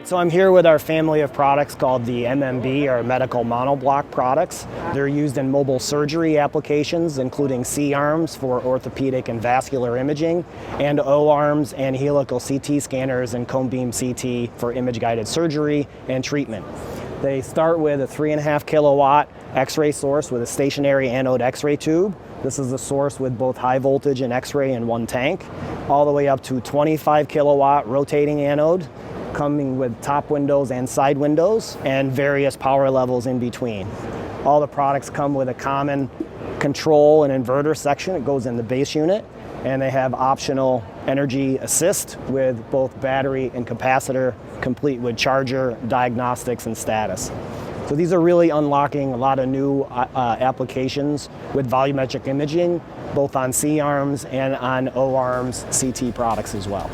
So I'm here with our family of products called the MMB, or medical monoblock products. They're used in mobile surgery applications, including C-arms for orthopedic and vascular imaging, and O-arms and helical CT scanners and cone beam CT for image-guided surgery and treatment. They start with a 3.5 kilowatt X-ray source with a stationary anode X-ray tube. This is the source with both high voltage and X-ray in one tank, all the way up to 25 kilowatt rotating anode, coming with top windows and side windows, and various power levels in between. All the products come with a common control and inverter section. It goes in the base unit, and they have optional energy assist with both battery and capacitor, complete with charger, diagnostics, and status. So these are really unlocking a lot of new applications with volumetric imaging, both on C-arms and on O-arms CT products as well.